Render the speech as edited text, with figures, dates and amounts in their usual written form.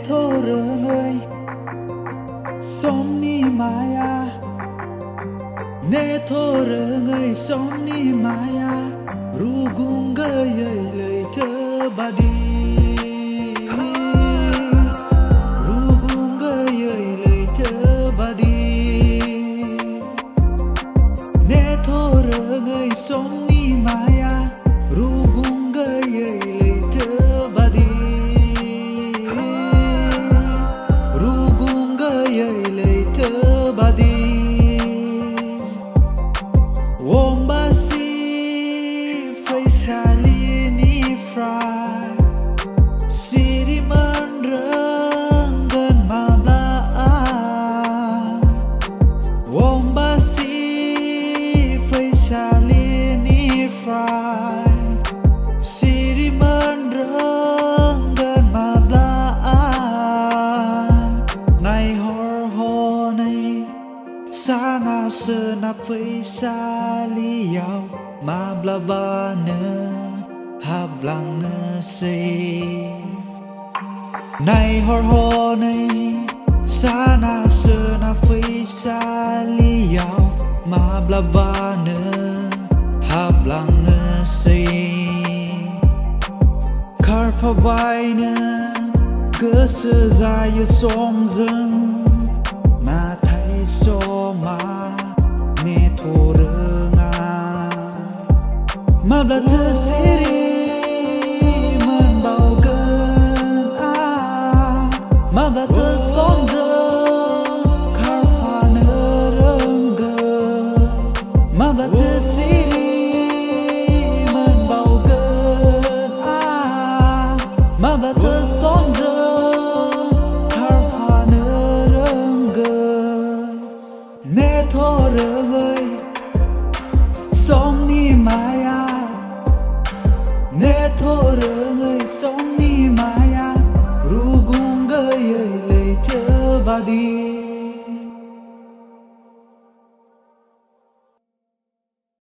thô rương ơi somni maya ne thô rương ơi somni maya rugung gay lời thơ ba đi rugung gay lời thơ ba đi ne thô rương ơi somni maya rugung gay lời thơ ba đi rugung gay lời thơ ba đi Om basi phai sali ni fry siri man rang gan ma bla Om basi phai sali ni fry siri man rang gan ma bla nai hor ho nai sana sơ na phai sali yao ma bla ba nơ ha blang nơ se này hor ho này sana sơ na phai sali yao ma bla ba nơ ha blang nơ se kar pha vai nơ cơ sơ dài som dâng na thấy so ma ne thô rương ma bla thơ siri man bao cơn ma bla thơ som dâng kar pha nơ rương gơ ma bla thơ siri man bao cơn ma bla thơ som dâng kar pha nơ rương gơ ne thô rương ơi somni maya ne thô rương ơi